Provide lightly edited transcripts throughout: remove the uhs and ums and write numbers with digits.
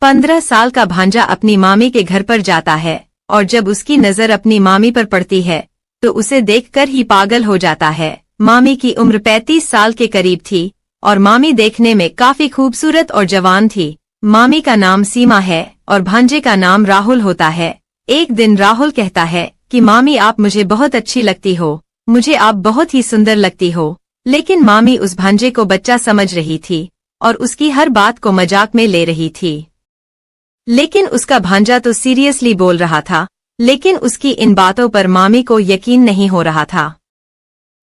15 साल का भांजा अपनी मामी के घर पर जाता है और जब उसकी नजर अपनी मामी पर पड़ती है तो उसे देखकर ही पागल हो जाता है। मामी की उम्र 35 साल के करीब थी और मामी देखने में काफी खूबसूरत और जवान थी। मामी का नाम सीमा है और भांजे का नाम राहुल होता है। एक दिन राहुल कहता है कि मामी आप मुझे बहुत अच्छी लगती हो, मुझे आप बहुत ही सुंदर लगती हो। लेकिन मामी उस भांजे को बच्चा समझ रही थी और उसकी हर बात को मजाक में ले रही थी। लेकिन उसका भांजा तो सीरियसली बोल रहा था, लेकिन उसकी इन बातों पर मामी को यकीन नहीं हो रहा था।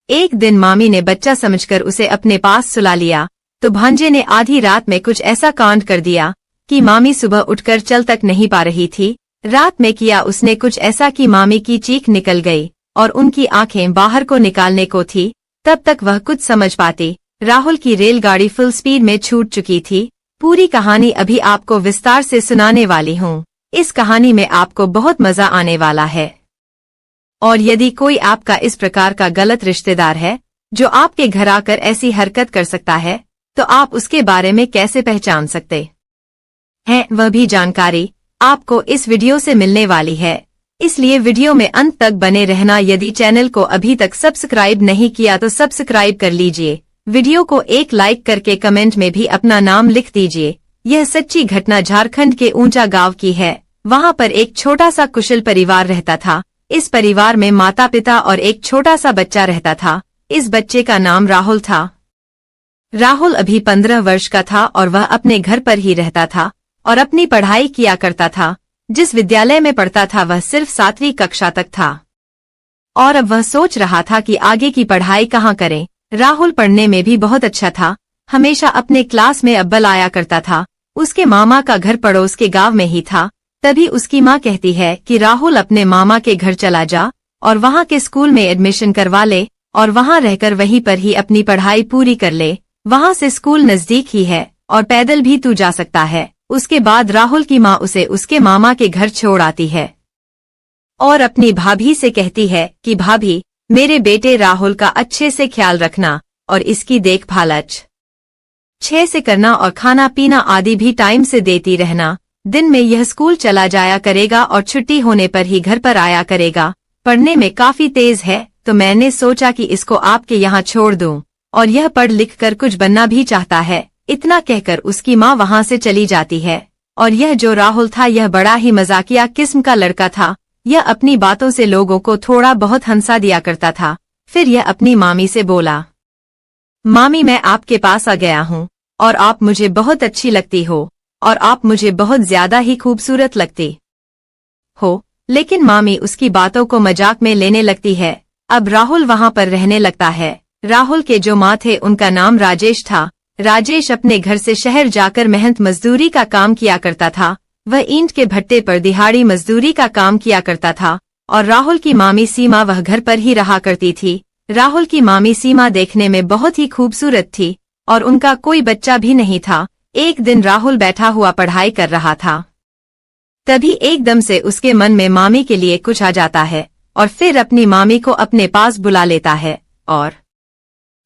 एक दिन मामी ने बच्चा समझकर उसे अपने पास सुला लिया तो भांजे ने आधी रात में कुछ ऐसा कांड कर दिया कि मामी सुबह उठकर चल तक नहीं पा रही थी। रात में किया उसने कुछ ऐसा कि मामी की चीख निकल गई और उनकी आंखें बाहर को निकालने को थी। तब तक वह कुछ समझ पाती। राहुल की रेलगाड़ी फुल स्पीड में छूट चुकी थी। पूरी कहानी अभी आपको विस्तार से सुनाने वाली हूँ। इस कहानी में आपको बहुत मजा आने वाला है। और यदि कोई आपका इस प्रकार का गलत रिश्तेदार है जो आपके घर आकर ऐसी हरकत कर सकता है तो आप उसके बारे में कैसे पहचान सकते हैं, वह भी जानकारी आपको इस वीडियो से मिलने वाली है। इसलिए वीडियो में अंत तक बने रहना। यदि चैनल को अभी तक सब्सक्राइब नहीं किया तो सब्सक्राइब कर लीजिए। वीडियो को एक लाइक करके कमेंट में भी अपना नाम लिख दीजिए। यह सच्ची घटना झारखंड के ऊंचा गांव की है। वहां पर एक छोटा सा कुशल परिवार रहता था। इस परिवार में माता पिता और एक छोटा सा बच्चा रहता था। इस बच्चे का नाम राहुल था। राहुल अभी 15 वर्ष का था और वह अपने घर पर ही रहता था और अपनी पढ़ाई किया करता था। जिस विद्यालय में पढ़ता था वह सिर्फ 7वीं कक्षा तक था और अब वह सोच रहा था कि आगे की पढ़ाई कहाँ करें। राहुल पढ़ने में भी बहुत अच्छा था, हमेशा अपने क्लास में अव्वल आया करता था। उसके मामा का घर पड़ोस के गांव में ही था। तभी उसकी माँ कहती है कि राहुल अपने मामा के घर चला जा और वहाँ के स्कूल में एडमिशन करवा ले और वहाँ रहकर वहीं पर ही अपनी पढ़ाई पूरी कर ले। वहाँ से स्कूल नजदीक ही है और पैदल भी तू जा सकता है। उसके बाद राहुल की माँ उसे उसके मामा के घर छोड़ आती है और अपनी भाभी से कहती है कि भाभी मेरे बेटे राहुल का अच्छे से ख्याल रखना और इसकी देखभाल अच्छे से करना और खाना पीना आदि भी टाइम से देती रहना। दिन में यह स्कूल चला जाया करेगा और छुट्टी होने पर ही घर पर आया करेगा। पढ़ने में काफी तेज है तो मैंने सोचा कि इसको आपके यहाँ छोड़ दूं और यह पढ़ लिख कर कुछ बनना भी चाहता है। इतना कहकर उसकी माँ वहाँ से चली जाती है। और यह जो राहुल था यह बड़ा ही मजाकिया किस्म का लड़का था। यह अपनी बातों से लोगों को थोड़ा बहुत हंसा दिया करता था। फिर यह अपनी मामी से बोला, मामी मैं आपके पास आ गया हूँ और आप मुझे बहुत अच्छी लगती हो और आप मुझे बहुत ज्यादा ही खूबसूरत लगती हो। लेकिन मामी उसकी बातों को मजाक में लेने लगती है। अब राहुल वहाँ पर रहने लगता है। राहुल के जो माँ थे उनका नाम राजेश था। राजेश अपने घर से शहर जाकर मेहनत मजदूरी का काम किया करता था। वह ईंट के भट्टे पर दिहाड़ी मजदूरी का काम किया करता था और राहुल की मामी सीमा वह घर पर ही रहा करती थी। राहुल की मामी सीमा देखने में बहुत ही खूबसूरत थी और उनका कोई बच्चा भी नहीं था। एक दिन राहुल बैठा हुआ पढ़ाई कर रहा था। तभी एकदम से उसके मन में मामी के लिए कुछ आ जाता है और फिर अपनी मामी को अपने पास बुला लेता है। और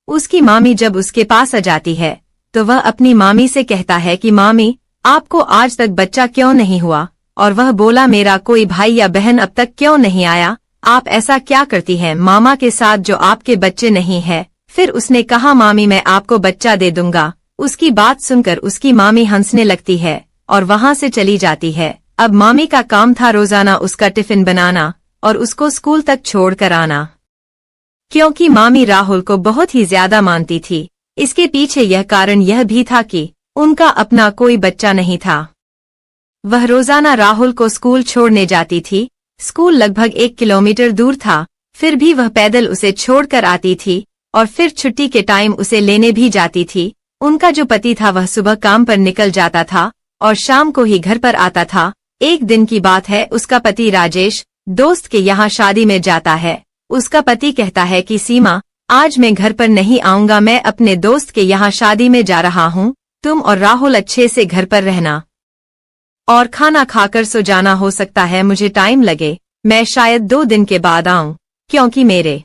उसकी मामी जब उसके पास आ जाती है तो वह अपनी मामी से कहता है कि मामी आपको आज तक बच्चा क्यों नहीं हुआ। और वह बोला मेरा कोई भाई या बहन अब तक क्यों नहीं आया, आप ऐसा क्या करती हैं मामा के साथ जो आपके बच्चे नहीं है। फिर उसने कहा मामी मैं आपको बच्चा दे दूंगा। उसकी बात सुनकर उसकी मामी हंसने लगती है और वहाँ से चली जाती है। अब मामी का काम था रोजाना उसका टिफिन बनाना और उसको स्कूल तक छोड़ कर आना। क्योंकि मामी राहुल को बहुत ही ज्यादा मानती थी। इसके पीछे यह कारण यह भी था कि उनका अपना कोई बच्चा नहीं था। वह रोजाना राहुल को स्कूल छोड़ने जाती थी। स्कूल लगभग 1 किलोमीटर दूर था, फिर भी वह पैदल उसे छोड़कर आती थी और फिर छुट्टी के टाइम उसे लेने भी जाती थी। उनका जो पति था वह सुबह काम पर निकल जाता था और शाम को ही घर पर आता था। एक दिन की बात है, उसका पति राजेश दोस्त के यहाँ शादी में जाता है। उसका पति कहता है कि सीमा आज मैं घर पर नहीं आऊंगा, मैं अपने दोस्त के यहाँ शादी में जा रहा हूँ। तुम और राहुल अच्छे से घर पर रहना और खाना खाकर सो जाना। हो सकता है मुझे टाइम लगे, मैं शायद 2 दिन के बाद आऊं क्योंकि मेरे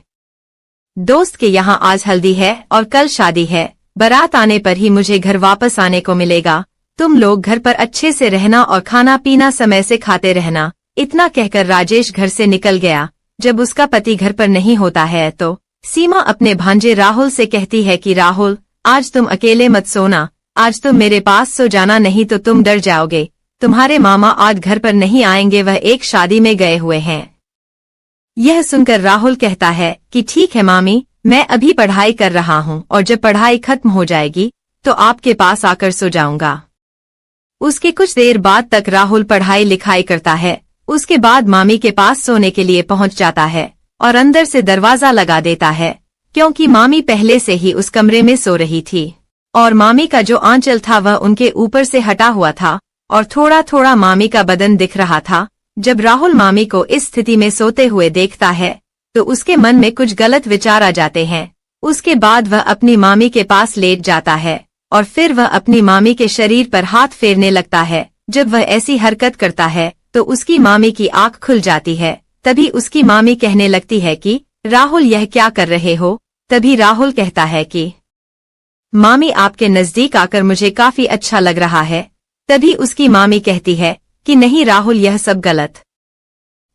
दोस्त के यहाँ आज हल्दी है और कल शादी है। बारात आने पर ही मुझे घर वापस आने को मिलेगा। तुम लोग घर पर अच्छे से रहना और खाना पीना समय से खाते रहना। इतना कहकर राजेश घर से निकल गया। जब उसका पति घर पर नहीं होता है तो सीमा अपने भांजे राहुल से कहती है कि राहुल, आज तुम अकेले मत सोना, आज तुम मेरे पास सो जाना, नहीं तो तुम डर जाओगे। तुम्हारे मामा आज घर पर नहीं आएंगे, वह एक शादी में गए हुए हैं। यह सुनकर राहुल कहता है कि ठीक है मामी, मैं अभी पढ़ाई कर रहा हूँ और जब पढ़ाई खत्म हो जाएगी तो आपके पास आकर सो जाऊंगा। उसके कुछ देर बाद तक राहुल पढ़ाई लिखाई करता है। उसके बाद मामी के पास सोने के लिए पहुंच जाता है और अंदर से दरवाजा लगा देता है, क्योंकि मामी पहले से ही उस कमरे में सो रही थी और मामी का जो आंचल था वह उनके ऊपर से हटा हुआ था और थोड़ा थोड़ा मामी का बदन दिख रहा था। जब राहुल मामी को इस स्थिति में सोते हुए देखता है तो उसके मन में कुछ गलत विचार आ जाते हैं। उसके बाद वह अपनी मामी के पास लेट जाता है और फिर वह अपनी मामी के शरीर पर हाथ फेरने लगता है। जब वह ऐसी हरकत करता है तो उसकी मामी की आंख खुल जाती है। तभी उसकी मामी कहने लगती है कि राहुल, यह क्या कर रहे हो? तभी राहुल कहता है कि मामी, आपके नजदीक आकर मुझे काफी अच्छा लग रहा है। तभी उसकी मामी कहती है कि नहीं राहुल, यह सब गलत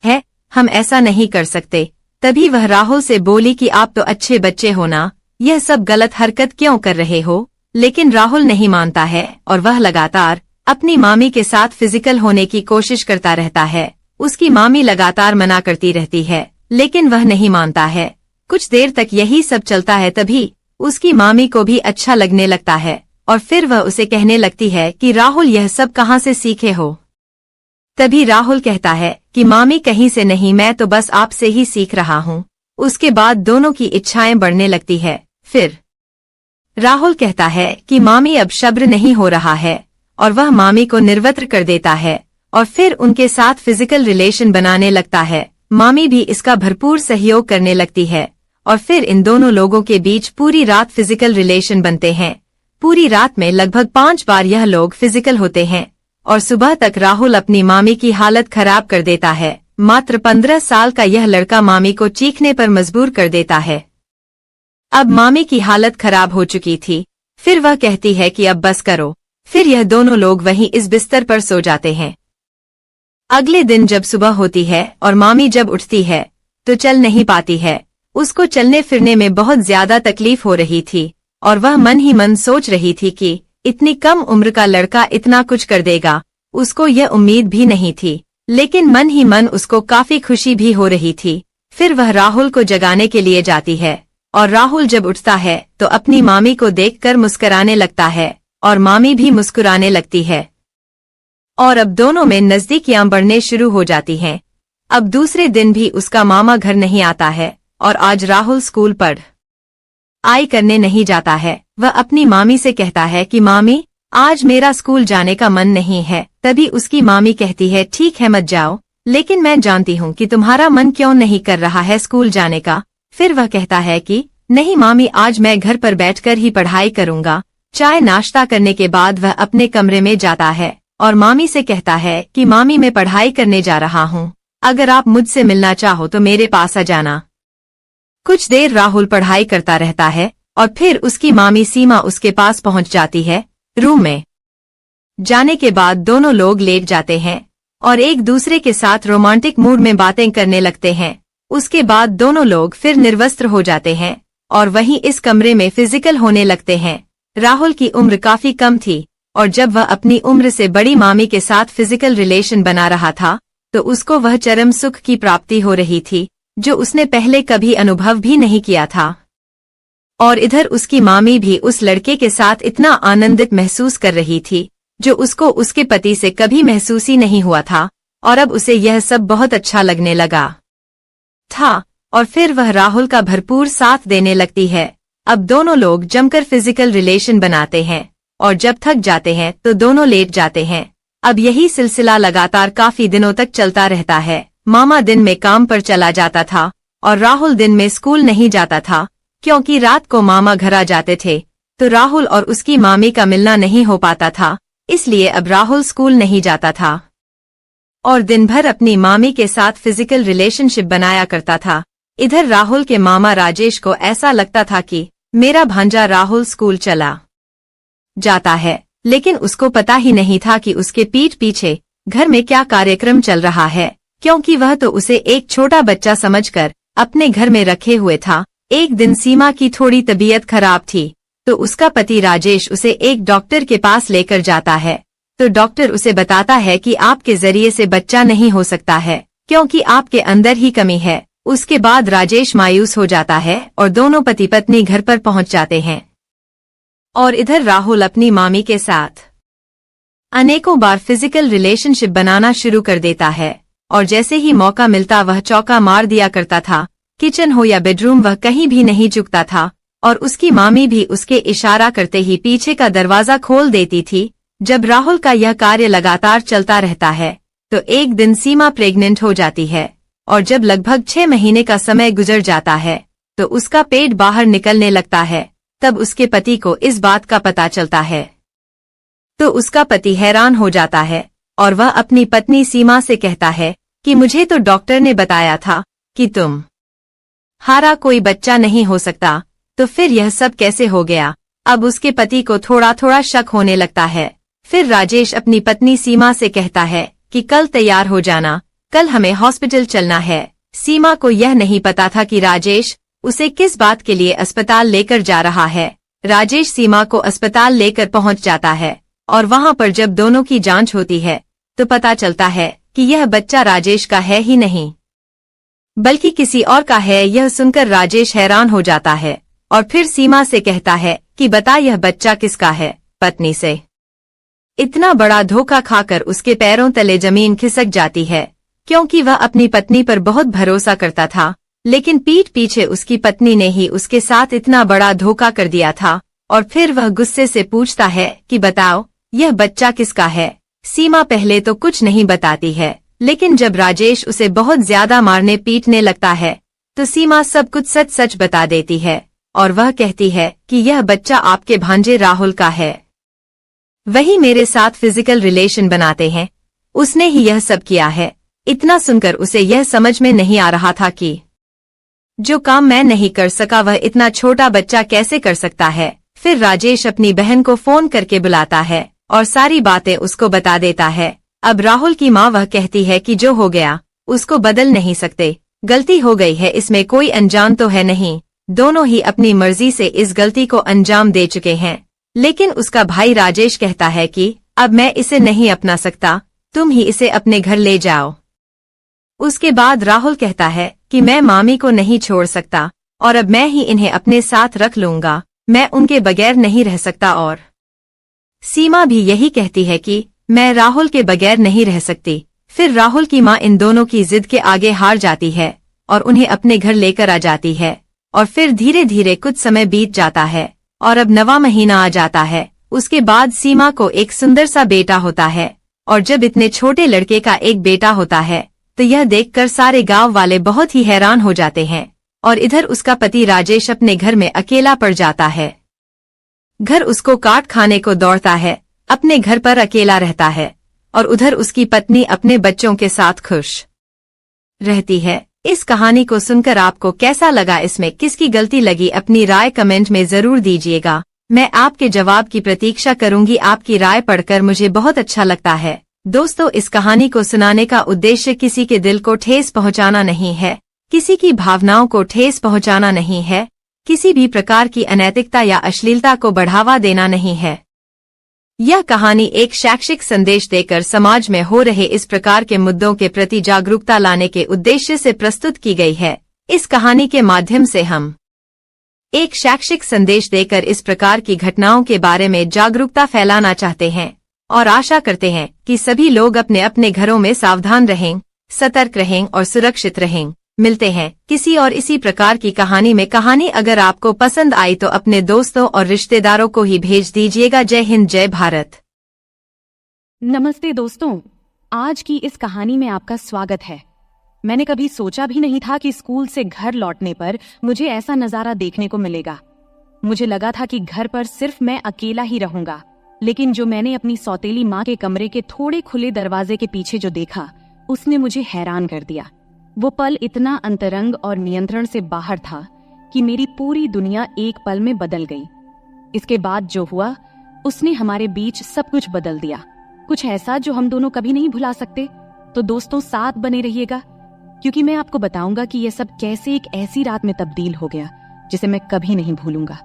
है, हम ऐसा नहीं कर सकते। तभी वह राहुल से बोली कि आप तो अच्छे बच्चे हो ना, यह सब गलत हरकत क्यों कर रहे हो? लेकिन राहुल नहीं मानता है और वह लगातार अपनी मामी के साथ फिजिकल होने की कोशिश करता रहता है। उसकी मामी लगातार मना करती रहती है लेकिन वह नहीं मानता है। कुछ देर तक यही सब चलता है। तभी उसकी मामी को भी अच्छा लगने लगता है और फिर वह उसे कहने लगती है कि राहुल, यह सब कहाँ से सीखे हो? तभी राहुल कहता है कि मामी, कहीं से नहीं, मैं तो बस आपसे ही सीख रहा हूँ। उसके बाद दोनों की इच्छाएं बढ़ने लगती है। फिर राहुल कहता है कि मामी, अब सब्र नहीं हो रहा है और वह मामी को निर्वस्त्र कर देता है और फिर उनके साथ फिजिकल रिलेशन बनाने लगता है। मामी भी इसका भरपूर सहयोग करने लगती है और फिर इन दोनों लोगों के बीच पूरी रात फिजिकल रिलेशन बनते हैं। पूरी रात में लगभग 5 बार यह लोग फिजिकल होते हैं और सुबह तक राहुल अपनी मामी की हालत खराब कर देता है। मात्र 15 साल का यह लड़का मामी को चीखने पर मजबूर कर देता है। अब मामी की हालत खराब हो चुकी थी। फिर वह कहती है कि अब बस करो। फिर यह दोनों लोग वहीं इस बिस्तर पर सो जाते हैं। अगले दिन जब सुबह होती है और मामी जब उठती है तो चल नहीं पाती है। उसको चलने फिरने में बहुत ज्यादा तकलीफ हो रही थी और वह मन ही मन सोच रही थी कि इतनी कम उम्र का लड़का इतना कुछ कर देगा। उसको यह उम्मीद भी नहीं थी, लेकिन मन ही मन उसको काफी खुशी भी हो रही थी। फिर वह राहुल को जगाने के लिए जाती है और राहुल जब उठता है तो अपनी मामी को देखकर मुस्कुराने लगता है और मामी भी मुस्कुराने लगती है और अब दोनों में नजदीकियां बढ़ने शुरू हो जाती हैं। अब दूसरे दिन भी उसका मामा घर नहीं आता है और आज राहुल स्कूल पढ़ाई करने नहीं जाता है। वह अपनी मामी से कहता है कि मामी, आज मेरा स्कूल जाने का मन नहीं है। तभी उसकी मामी कहती है ठीक है मत जाओ, लेकिन मैं जानती हूँ कि तुम्हारा मन क्यों नहीं कर रहा है स्कूल जाने का। फिर वह कहता है कि नहीं मामी, आज मैं घर पर बैठकर ही पढ़ाई करूंगा। चाय नाश्ता करने के बाद वह अपने कमरे में जाता है और मामी से कहता है कि मामी, मैं पढ़ाई करने जा रहा हूँ, अगर आप मुझसे मिलना चाहो तो मेरे पास आ जाना। कुछ देर राहुल पढ़ाई करता रहता है और फिर उसकी मामी सीमा उसके पास पहुंच जाती है। रूम में जाने के बाद दोनों लोग लेट जाते हैं और एक दूसरे के साथ रोमांटिक मूड में बातें करने लगते हैं। उसके बाद दोनों लोग फिर निर्वस्त्र हो जाते हैं और वहीं इस कमरे में फिजिकल होने लगते हैं। राहुल की उम्र काफी कम थी और जब वह अपनी उम्र से बड़ी मामी के साथ फिजिकल रिलेशन बना रहा था तो उसको वह चरम सुख की प्राप्ति हो रही थी जो उसने पहले कभी अनुभव भी नहीं किया था। और इधर उसकी मामी भी उस लड़के के साथ इतना आनंदित महसूस कर रही थी जो उसको उसके पति से कभी महसूस ही नहीं हुआ था और अब उसे यह सब बहुत अच्छा लगने लगा था और फिर वह राहुल का भरपूर साथ देने लगती है। अब दोनों लोग जमकर फिजिकल रिलेशन बनाते हैं और जब थक जाते हैं तो दोनों लेट जाते हैं। अब यही सिलसिला लगातार काफी दिनों तक चलता रहता है। मामा दिन में काम पर चला जाता था और राहुल दिन में स्कूल नहीं जाता था, क्योंकि रात को मामा घर आ जाते थे तो राहुल और उसकी मामी का मिलना नहीं हो पाता था। इसलिए अब राहुल स्कूल नहीं जाता था और दिन भर अपनी मामी के साथ फिजिकल रिलेशनशिप बनाया करता था। इधर राहुल के मामा राजेश को ऐसा लगता था कि मेरा भांजा राहुल स्कूल चला जाता है लेकिन उसको पता ही नहीं था कि उसके पीठ पीछे घर में क्या कार्यक्रम चल रहा है, क्योंकि वह तो उसे एक छोटा बच्चा समझकर अपने घर में रखे हुए था। एक दिन सीमा की थोड़ी तबीयत खराब थी, तो उसका पति राजेश उसे एक डॉक्टर के पास लेकर जाता है। तो डॉक्टर उसे बताता है कि आपके जरिए से बच्चा नहीं हो सकता है, क्योंकि आपके अंदर ही कमी है। उसके बाद राजेश मायूस हो जाता है और दोनों पति पत्नी घर पर पहुंच जाते हैं। और इधर राहुल अपनी मामी के साथ अनेकों बार फिजिकल रिलेशनशिप बनाना शुरू कर देता है, और जैसे ही मौका मिलता वह चौका मार दिया करता था। किचन हो या बेडरूम, वह कहीं भी नहीं चुकता था, और उसकी मामी भी उसके इशारा करते ही पीछे का दरवाजा खोल देती थी। जब राहुल का यह कार्य लगातार चलता रहता है, तो एक दिन सीमा प्रेग्नेंट हो जाती है, और जब लगभग 6 महीने का समय गुजर जाता है, तो उसका पेट बाहर निकलने लगता है। तब उसके पति को इस बात का पता चलता है, तो उसका पति हैरान हो जाता है, और वह अपनी पत्नी सीमा से कहता है कि मुझे तो डॉक्टर ने बताया था कि तुम्हारा कोई बच्चा नहीं हो सकता, तो फिर यह सब कैसे हो गया। अब उसके पति को थोड़ा थोड़ा शक होने लगता है। फिर राजेश अपनी पत्नी सीमा से कहता है कि कल तैयार हो जाना, कल हमें हॉस्पिटल चलना है। सीमा को यह नहीं पता था कि राजेश उसे किस बात के लिए अस्पताल लेकर जा रहा है। राजेश सीमा को अस्पताल लेकर पहुंच जाता है, और वहां पर जब दोनों की जांच होती है, तो पता चलता है कि यह बच्चा राजेश का है ही नहीं, बल्कि किसी और का है। यह सुनकर राजेश हैरान हो जाता है, और फिर सीमा से कहता है कि बता यह बच्चा किसका है। पत्नी से इतना बड़ा धोखा खाकर उसके पैरों तले जमीन खिसक जाती है, क्योंकि वह अपनी पत्नी पर बहुत भरोसा करता था, लेकिन पीठ पीछे उसकी पत्नी ने ही उसके साथ इतना बड़ा धोखा कर दिया था। और फिर वह गुस्से से पूछता है कि बताओ यह बच्चा किसका है। सीमा पहले तो कुछ नहीं बताती है, लेकिन जब राजेश उसे बहुत ज्यादा मारने पीटने लगता है, तो सीमा सब कुछ सच सच बता देती है, और वह कहती है कि यह बच्चा आपके भांजे राहुल का है, वही मेरे साथ फिजिकल रिलेशन बनाते हैं, उसने ही यह सब किया है। इतना सुनकर उसे यह समझ में नहीं आ रहा था कि जो काम मैं नहीं कर सका वह इतना छोटा बच्चा कैसे कर सकता है। फिर राजेश अपनी बहन को फोन करके बुलाता है और सारी बातें उसको बता देता है। अब राहुल की माँ वह कहती है कि जो हो गया उसको बदल नहीं सकते, गलती हो गई है, इसमें कोई अनजान तो है नहीं, दोनों ही अपनी मर्जी से इस गलती को अंजाम दे चुके हैं। लेकिन उसका भाई राजेश कहता है कि अब मैं इसे नहीं अपना सकता, तुम ही इसे अपने घर ले जाओ। उसके बाद राहुल कहता है कि मैं मामी को नहीं छोड़ सकता, और अब मैं ही इन्हें अपने साथ रख लूंगा, मैं उनके बगैर नहीं रह सकता। और सीमा भी यही कहती है कि मैं राहुल के बगैर नहीं रह सकती। फिर राहुल की माँ इन दोनों की जिद के आगे हार जाती है और उन्हें अपने घर लेकर आ जाती है। और फिर धीरे धीरे कुछ समय बीत जाता है और अब 9वां महीना आ जाता है। उसके बाद सीमा को एक सुंदर सा बेटा होता है, और जब इतने छोटे लड़के का एक बेटा होता है तो यह देखकर सारे गांव वाले बहुत ही हैरान हो जाते हैं। और इधर उसका पति राजेश अपने घर में अकेला पड़ जाता है। घर उसको काट खाने को दौड़ता है, अपने घर पर अकेला रहता है, और उधर उसकी पत्नी अपने बच्चों के साथ खुश रहती है। इस कहानी को सुनकर आपको कैसा लगा, इसमें किसकी गलती लगी, अपनी राय कमेंट में जरूर दीजिएगा। मैं आपके जवाब की प्रतीक्षा करूंगी। आपकी राय पढ़कर मुझे बहुत अच्छा लगता है। दोस्तों, इस कहानी को सुनाने का उद्देश्य किसी के दिल को ठेस पहुंचाना नहीं है, किसी की भावनाओं को ठेस पहुंचाना नहीं है, किसी भी प्रकार की अनैतिकता या अश्लीलता को बढ़ावा देना नहीं है। यह कहानी एक शैक्षिक संदेश देकर समाज में हो रहे इस प्रकार के मुद्दों के प्रति जागरूकता लाने के उद्देश्य से प्रस्तुत की गई है। इस कहानी के माध्यम से हम एक शैक्षिक संदेश देकर इस प्रकार की घटनाओं के बारे में जागरूकता फैलाना चाहते हैं, और आशा करते हैं कि सभी लोग अपने अपने घरों में सावधान रहें, सतर्क रहें और सुरक्षित रहें। मिलते हैं किसी और इसी प्रकार की कहानी में। कहानी अगर आपको पसंद आई तो अपने दोस्तों और रिश्तेदारों को ही भेज दीजिएगा। जय हिंद, जय भारत। नमस्ते दोस्तों, आज की इस कहानी में आपका स्वागत है। मैंने कभी सोचा भी नहीं था कि स्कूल से घर लौटने पर मुझे ऐसा नजारा देखने को मिलेगा। मुझे लगा था कि घर पर सिर्फ मैं अकेला ही रहूंगा, लेकिन जो मैंने अपनी सौतेली माँ के कमरे के थोड़े खुले दरवाजे के पीछे जो देखा, उसने मुझे हैरान कर दिया। वो पल इतना अंतरंग और नियंत्रण से बाहर था कि मेरी पूरी दुनिया एक पल में बदल गई। इसके बाद जो हुआ उसने हमारे बीच सब कुछ बदल दिया, कुछ ऐसा जो हम दोनों कभी नहीं भुला सकते। तो दोस्तों, साथ बने रहिएगा, क्योंकि मैं आपको बताऊंगा कि यह सब कैसे एक ऐसी रात में तब्दील हो गया जिसे मैं कभी नहीं भूलूंगा।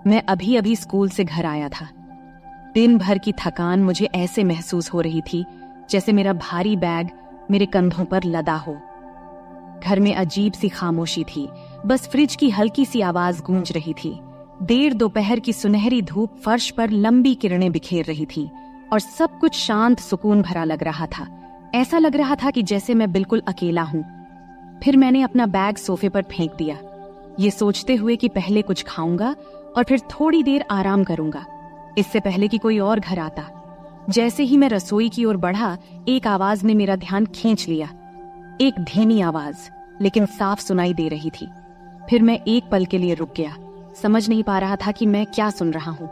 मैं अभी अभी स्कूल से घर आया था। दिन भर की थकान मुझे ऐसे महसूस हो रही थी जैसे मेरा भारी बैग मेरे कंधों पर लदा हो। घर में अजीब सी खामोशी थी, बस फ्रिज की हल्की सी आवाज गूंज रही थी। देर दोपहर की सुनहरी धूप फर्श पर लंबी किरणें बिखेर रही थी और सब कुछ शांत सुकून भरा लग रहा था। ऐसा लग रहा था कि जैसे मैं बिल्कुल अकेला हूं। फिर मैंने अपना बैग सोफे पर फेंक दिया, ये सोचते हुए कि पहले कुछ खाऊंगा और फिर थोड़ी देर आराम करूंगा, इससे पहले कि कोई और घर आता। जैसे ही मैं रसोई की ओर बढ़ा, एक आवाज ने मेरा ध्यान खींच लिया। एक धीमी आवाज, लेकिन साफ सुनाई दे रही थी। फिर मैं एक पल के लिए रुक गया, समझ नहीं पा रहा था कि मैं क्या सुन रहा हूँ।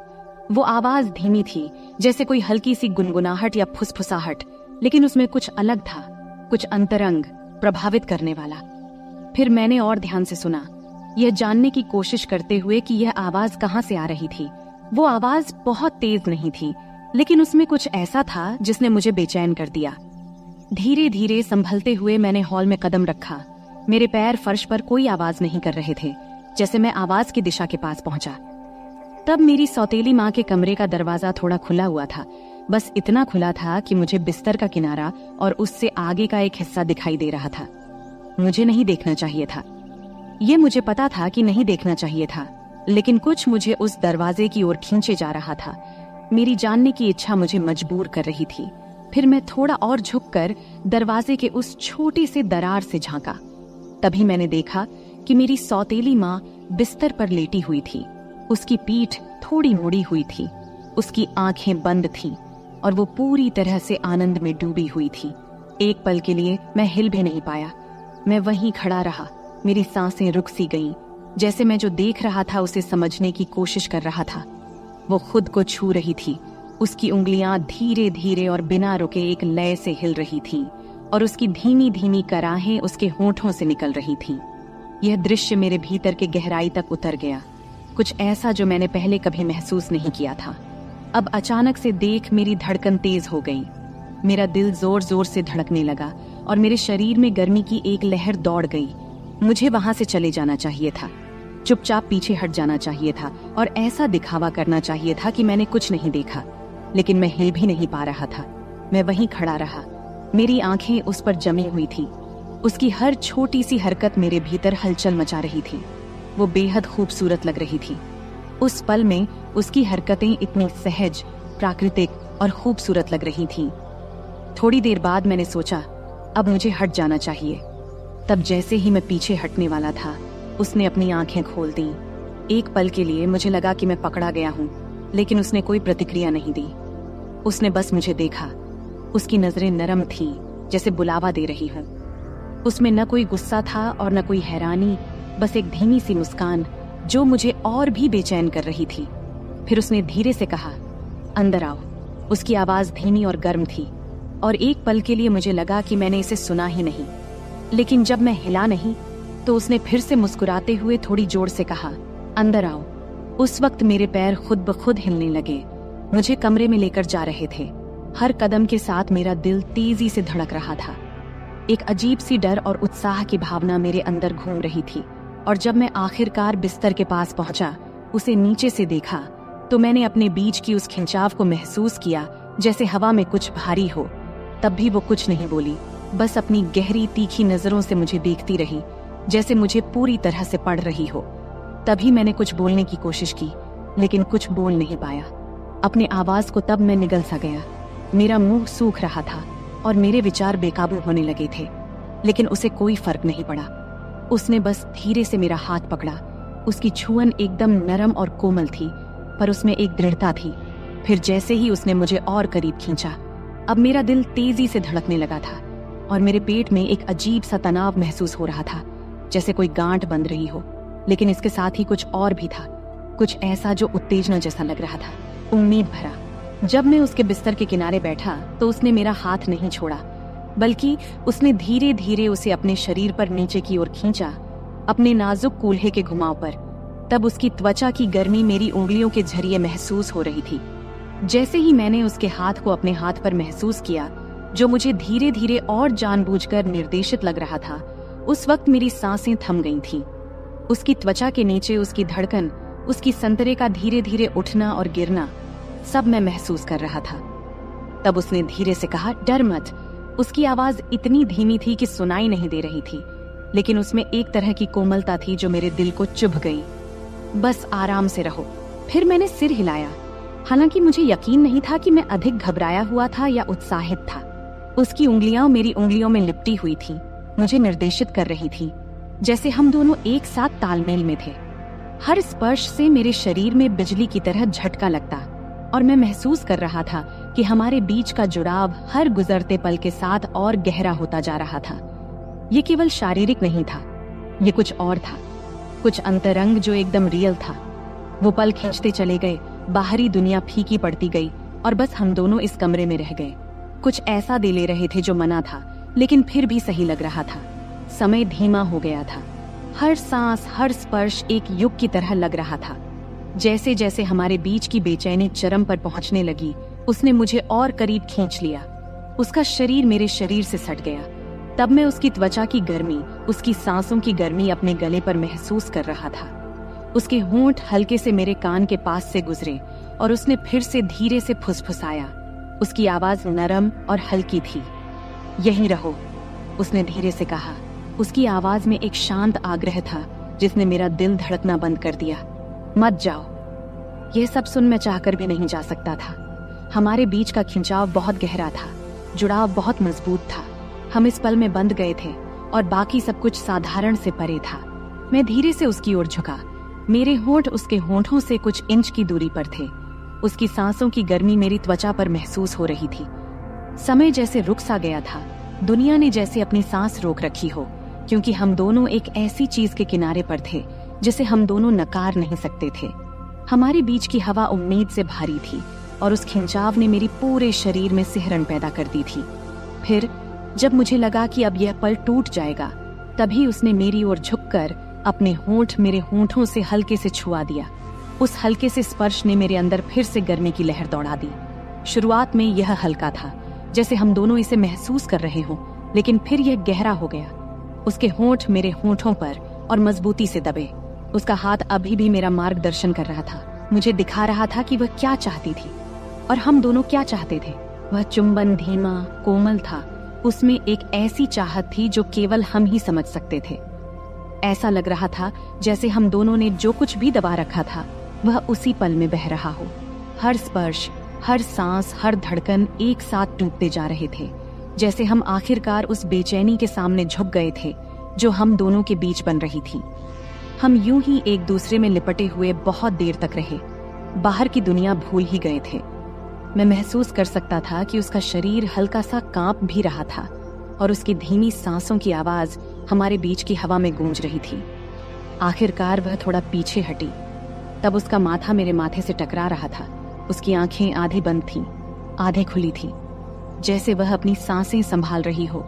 वो आवाज धीमी थी, जैसे कोई हल्की सी गुनगुनाहट या फुसफुसाहट, लेकिन उसमें कुछ अलग था, कुछ अंतरंग, प्रभावित करने वाला। फिर मैंने और ध्यान से सुना, यह जानने की कोशिश करते हुए कि यह आवाज कहाँ से आ रही थी। वो आवाज बहुत तेज नहीं थी, लेकिन उसमें कुछ ऐसा था जिसने मुझे बेचैन कर दिया। धीरे धीरे संभलते हुए मैंने हॉल में कदम रखा। मेरे पैर फर्श पर कोई आवाज नहीं कर रहे थे। जैसे मैं आवाज की दिशा के पास पहुंचा, तब मेरी सौतेली माँ के कमरे का दरवाजा थोड़ा खुला हुआ था। बस इतना खुला था कि मुझे बिस्तर का किनारा और उससे आगे का एक हिस्सा दिखाई दे रहा था। मुझे नहीं देखना चाहिए था, ये मुझे पता था कि नहीं देखना चाहिए था, लेकिन कुछ मुझे उस दरवाजे की ओर खींचे जा रहा था। मेरी जानने की इच्छा मुझे मजबूर कर रही थी। फिर मैं थोड़ा और झुककर दरवाजे के उस छोटे से दरार से झांका। तभी मैंने देखा कि मेरी सौतेली माँ बिस्तर पर लेटी हुई थी। उसकी पीठ थोड़ी मुड़ी हुई थी, उसकी आंखें बंद थीं और वो पूरी तरह से आनंद में डूबी हुई थी। एक पल के लिए मैं हिल भी नहीं पाया। मैं वहीं खड़ा रहा, मेरी सांसें रुक सी गईं, जैसे मैं जो देख रहा था उसे समझने की कोशिश कर रहा था। वो खुद को छू रही थी, उसकी उंगलियां धीरे धीरे और बिना रुके एक लय से हिल रही थीं और उसकी धीमी धीमी कराहें उसके होंठों से निकल रही थीं। यह दृश्य मेरे भीतर के गहराई तक उतर गया, कुछ ऐसा जो मैंने पहले कभी महसूस नहीं किया था। अब अचानक से देख मेरी धड़कन तेज हो गई। मेरा दिल जोर जोर से धड़कने लगा और मेरे शरीर में गर्मी की एक लहर दौड़ गई। मुझे वहां से चले जाना चाहिए था, चुपचाप पीछे हट जाना चाहिए था और ऐसा दिखावा करना चाहिए था कि मैंने कुछ नहीं देखा। लेकिन मैं हिल भी नहीं पा रहा था। मैं वहीं खड़ा रहा, मेरी आंखें उस पर जमी हुई थी। उसकी हर छोटी सी हरकत मेरे भीतर हलचल मचा रही थी। वो बेहद खूबसूरत लग रही थी। उस पल में उसकी हरकतें इतनी सहज, प्राकृतिक और खूबसूरत लग रही थीं। थोड़ी देर बाद मैंने सोचा, अब मुझे हट जाना चाहिए। तब जैसे ही मैं पीछे हटने वाला था, उसने अपनी आंखें खोल दी। एक पल के लिए मुझे लगा कि मैं पकड़ा गया हूँ, लेकिन उसने कोई प्रतिक्रिया नहीं दी। उसने बस मुझे देखा। उसकी नजरें नरम थीं, जैसे बुलावा दे रही हूँ। उसमें न कोई गुस्सा था और न कोई हैरानी, बस एक धीमी सी मुस्कान जो मुझे और भी बेचैन कर रही थी। फिर उसने धीरे से कहा, अंदर आओ। उसकी आवाज धीमी और गर्म थी और एक पल के लिए मुझे लगा कि मैंने इसे सुना ही नहीं। लेकिन जब मैं हिला नहीं तो उसने फिर से मुस्कुराते हुए थोड़ी जोर से कहा, अंदर आओ। उस वक्त मेरे पैर खुद ब खुद हिलने लगे, मुझे कमरे में लेकर जा रहे थे। हर कदम के साथ मेरा दिल तेजी से धड़क रहा था। एक अजीब सी डर और उत्साह की भावना मेरे अंदर घूम रही थी। और जब मैं आखिरकार बिस्तर के पास पहुंचा, उसे नीचे से देखा, तो मैंने अपने बीच की उस खिंचाव को महसूस किया जैसे हवा में कुछ भारी हो। तब भी वो कुछ नहीं बोली, बस अपनी गहरी तीखी नजरों से मुझे देखती रही, जैसे मुझे पूरी तरह से पढ़ रही हो। तभी मैंने कुछ बोलने की कोशिश की, लेकिन कुछ बोल नहीं पाया। अपने आवाज को तब मैं निगल सा गया। मेरा मुंह सूख रहा था और मेरे विचार बेकाबू होने लगे थे, लेकिन उसे कोई फर्क नहीं पड़ा। उसने बस धीरे से मेरा हाथ पकड़ा। उसकी छुअन एकदम नरम और कोमल थी, पर उसमें एक दृढ़ता थी। फिर जैसे ही उसने मुझे और करीब खींचा, अब मेरा दिल तेजी से धड़कने लगा था और मेरे पेट में एक अजीब सा तनाव महसूस हो रहा था, जैसे कोई गांठ बंध रही हो। लेकिन इसके साथ ही कुछ और भी था, कुछ ऐसा जो उत्तेजना जैसा लग रहा था, उम्मीद भरा। जब मैं उसके बिस्तर के किनारे बैठा तो उसने मेरा हाथ नहीं छोड़ा, बल्कि उसने धीरे धीरे उसे अपने शरीर पर नीचे की ओर खींचा, अपने नाजुक कूल्हे के घुमाव पर। तब उसकी त्वचा की गर्मी मेरी उंगलियों के जरिए महसूस हो रही थी। जैसे ही मैंने उसके हाथ को अपने हाथ पर महसूस किया, जो मुझे धीरे धीरे और जानबूझकर निर्देशित लग रहा था, उस वक्त मेरी सांसें थम गई थीं। उसकी त्वचा के नीचे उसकी धड़कन, उसकी संतरे का धीरे धीरे उठना और गिरना, सब मैं महसूस कर रहा था। तब उसने धीरे से कहा, डर मत। उसकी आवाज इतनी धीमी थी कि सुनाई नहीं दे रही थी, लेकिन उसमें एक तरह की कोमलता थी जो मेरे दिल को चुभ गई। बस आराम से रहो। फिर मैंने सिर हिलाया। हालांकि मुझे यकीन नहीं था कि मैं अधिक घबराया हुआ था या उत्साहित था। उसकी उंगलियां मेरी उंगलियों में लिपटी हुई थी, मुझे निर्देशित कर रही थी, जैसे हम दोनों एक साथ तालमेल में थे। हर स्पर्श से मेरे शरीर में बिजली की तरह झटका लगता और मैं महसूस कर रहा था कि हमारे बीच का जुड़ाव हर गुजरते पल के साथ और गहरा होता जा रहा था। ये केवल शारीरिक नहीं था, ये कुछ और था, कुछ अंतरंग जो एकदम रियल था। वो पल खींचते चले गए, बाहरी दुनिया फीकी पड़ती गई और बस हम दोनों इस कमरे में रह गए। कुछ ऐसा दे ले रहे थे जो मना था, लेकिन फिर भी सही लग रहा था। समय धीमा हो गया था, हर सांस, हर स्पर्श एक युग की तरह लग रहा था। जैसे जैसे हमारे बीच की बेचैनी चरम पर पहुंचने लगी, उसने मुझे और करीब खींच लिया। उसका शरीर मेरे शरीर से सट गया। तब मैं उसकी त्वचा की गर्मी, उसकी सांसों की गर्मी अपने गले पर महसूस कर रहा था। उसके होंठ हल्के से मेरे कान के पास से गुजरे और उसने फिर से धीरे से फुसफुसाया। उसकी आवाज नरम और हल्की थी। यहीं रहो, उसने धीरे से कहा। उसकी आवाज में एक शांत आग्रह था जिसने मेरा दिल धड़कना बंद कर दिया। मत जाओ। यह सब सुन मैं चाहकर भी नहीं जा सकता था। हमारे बीच का खिंचाव बहुत गहरा था, जुड़ाव बहुत मजबूत था। हम इस पल में बंध गए थे और बाकी सब कुछ साधारण से परे था। मैं धीरे से उसकी ओर झुका। मेरे होंठ उसके होंठों से कुछ इंच की दूरी पर थे। उसकी सांसों की गर्मी मेरी त्वचा पर महसूस हो रही थी। समय जैसे रुक सा गया था, दुनिया ने जैसे अपनी सांस रोक रखी हो, क्योंकि हम दोनों एक ऐसी चीज के किनारे पर थे जिसे हम दोनों नकार नहीं सकते थे। हमारे बीच की हवा उम्मीद से भारी थी और उस खिंचाव ने मेरी पूरे शरीर में सिहरन पैदा कर दी थी। फिर जब मुझे लगा कि अब यह पल टूट जाएगा, तभी उसने मेरी ओर झुककर अपने होंठ मेरे होंठों से हल्के से छुआ दिया। उस हल्के से स्पर्श ने मेरे अंदर फिर से गर्मी की लहर दौड़ा दी। शुरुआत में यह हल्का था, जैसे हम दोनों इसे महसूस कर रहे हों, लेकिन फिर यह गहरा हो गया। उसके होंठ मेरे होंठों पर और मजबूती से दबे। उसका हाथ अभी भी मेरा मार्गदर्शन कर रहा था, मुझे दिखा रहा था कि वह क्या चाहती थी और हम दोनों क्या चाहते थे। वह चुंबन धीमा, कोमल था। उसमें एक ऐसी चाहत थी जो केवल हम ही समझ सकते थे। ऐसा लग रहा था जैसे हम दोनों ने जो कुछ भी दबा रखा था, वह उसी पल में बह रहा हो। हर स्पर्श, हर सांस, हर धड़कन एक साथ टूटते जा रहे थे, जैसे हम आखिरकार उस बेचैनी के सामने झुक गए थे जो हम दोनों के बीच बन रही थी। हम यूं ही एक दूसरे में लिपटे हुए बहुत देर तक रहे। बाहर की दुनिया भूल ही गए थे। मैं महसूस कर सकता था कि उसका शरीर हल्का सा कांप भी रहा था और उसकी धीमी सांसों की आवाज हमारे बीच की हवा में गूंज रही थी। आखिरकार वह थोड़ा पीछे हटी। तब उसका माथा मेरे माथे से टकरा रहा था। उसकी आंखें आधे बंद थीं, आधे खुली थीं, जैसे वह अपनी सांसें संभाल रही हो।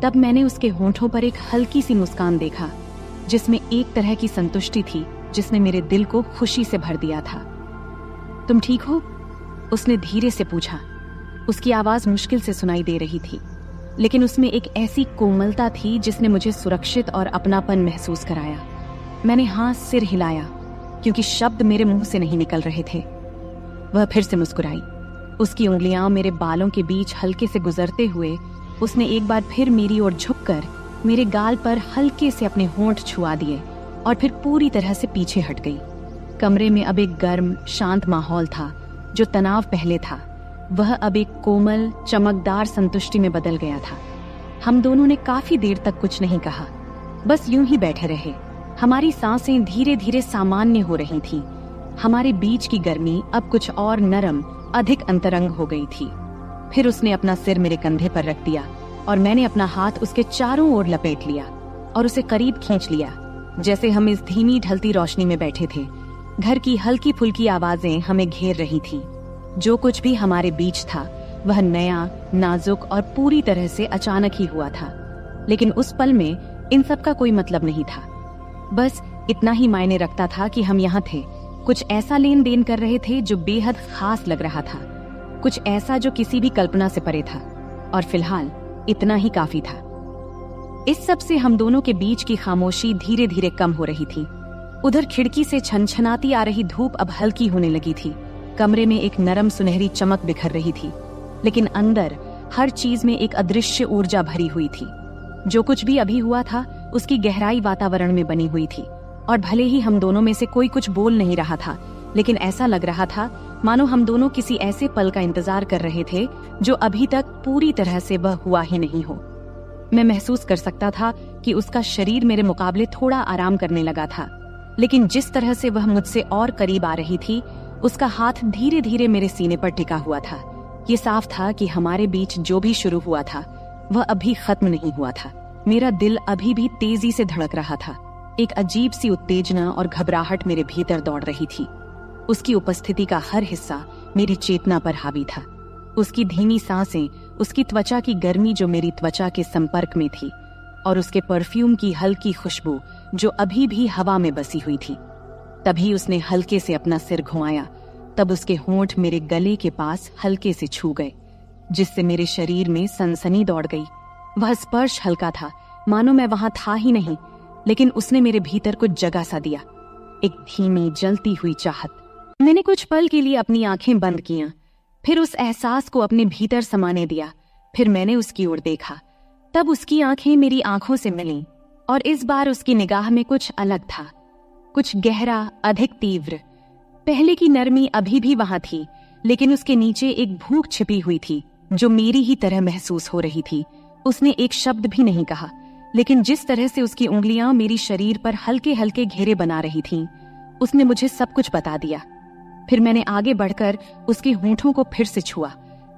तब मैंने उसके होंठों पर एक हल्की सी मुस्कान देखा, जिसमें एक तरह की संतुष्टि थी जिसने मेरे दिल को खुशी से भर दिया था। तुम ठीक हो? उसने धीरे से पूछा। उसकी आवाज मुश्किल से सुनाई दे रही थी, लेकिन उसमें एक ऐसी कोमलता थी जिसने मुझे सुरक्षित और अपनापन महसूस कराया। मैंने हाँ सिर हिलाया, क्योंकि शब्द मेरे मुंह से नहीं निकल रहे थे। वह फिर से मुस्कुराई। उसकी उंगलियां मेरे बालों के बीच हल्के से गुजरते हुए उसने एक बार फिर मेरी ओर झुककर मेरे गाल पर हल्के से अपने होंठ छुआ दिए और फिर पूरी तरह से पीछे हट गई। कमरे में अब एक गर्म, शांत माहौल था। जो तनाव पहले था, वह अब एक कोमल, चमकदार संतुष्टि में बदल गया था। हम दोनों ने काफी देर तक कुछ नहीं कहा, बस यूं ही बैठे रहे। हमारी सांसें धीरे धीरे सामान्य हो रही थीं। हमारे बीच की गर्मी अब कुछ और नरम, अधिक अंतरंग हो गई थी। फिर उसने अपना सिर मेरे कंधे पर रख दिया और मैंने अपना हाथ उसके चारों ओर लपेट लिया और उसे करीब खींच लिया, जैसे हम इस धीमी ढलती रोशनी में बैठे थे। घर की हल्की फुल्की आवाजें हमें घेर रही थीं। जो कुछ भी हमारे बीच था, वह नया, नाजुक और पूरी तरह से अचानक ही हुआ था। लेकिन उस पल में इन सब का कोई मतलब नहीं था। बस इतना ही मायने रखता था कि हम यहाँ थे, कुछ ऐसा लेन देन कर रहे थे जो बेहद खास लग रहा था, कुछ ऐसा जो किसी भी कल्पना से परे था। और फिलहाल इतना ही काफी था। इस सब से हम दोनों के बीच की खामोशी धीरे धीरे कम हो रही थी। उधर खिड़की से छनछनाती आ रही धूप अब हल्की होने लगी थी। कमरे में एक नरम सुनहरी चमक बिखर रही थी, लेकिन अंदर हर चीज में एक अदृश्य ऊर्जा भरी हुई थी। जो कुछ भी अभी हुआ था उसकी गहराई वातावरण में बनी हुई थी, और भले ही हम दोनों में से कोई कुछ बोल नहीं रहा था, लेकिन ऐसा लग रहा था मानो हम दोनों किसी ऐसे पल का इंतजार कर रहे थे जो अभी तक पूरी तरह से वह हुआ ही नहीं हो। मैं महसूस कर सकता था कि उसका शरीर मेरे मुकाबले थोड़ा आराम करने लगा था, लेकिन जिस तरह से वह मुझसे और करीब आ रही थी, उसका हाथ धीरे धीरे मेरे सीने पर टिका हुआ था। ये साफ था कि हमारे बीच जो भी शुरू हुआ था वह अभी खत्म नहीं हुआ था। मेरा दिल अभी भी तेजी से धड़क रहा था। एक अजीब सी उत्तेजना और घबराहट मेरे भीतर दौड़ रही थी। उसकी उपस्थिति का हर हिस्सा मेरी चेतना पर हावी था। उसकी धीमी सांसें, उसकी त्वचा की गर्मी जो मेरी त्वचा के संपर्क में थी, और उसके परफ्यूम की हल्की खुशबू जो अभी भी हवा में बसी हुई थी। तभी उसने हल्के से अपना सिर घुमाया, तब उसके होंठ मेरे गले के पास हल्के से छू गए, जिससे मेरे शरीर में सनसनी दौड़ गई। वह स्पर्श हल्का था, मानो मैं वहां था ही नहीं, लेकिन उसने मेरे भीतर कुछ जगह सा दिया, एक धीमी जलती हुई चाहत। मैंने कुछ पल के लिए अपनी आंखें बंद कियां, फिर उस एहसास को अपने भीतर समाने दिया। फिर मैंने उसकी ओर देखा, तब उसकी आंखें मेरी आंखों से मिलीं, और इस बार उसकी निगाह में कुछ अलग था, कुछ गहरा, अधिक तीव्र। पहले की नरमी अभी भी वहां थी, लेकिन उसके नीचे एक भूख छिपी हुई थी जो मेरी ही तरह महसूस हो रही थी। उसने एक शब्द भी नहीं कहा, लेकिन जिस तरह से उसकी उंगलियां मेरी शरीर पर हल्के हल्के घेरे बना रही थीं, उसने मुझे सब कुछ बता दिया। फिर मैंने आगे बढ़कर उसके होंठों को फिर से छुआ,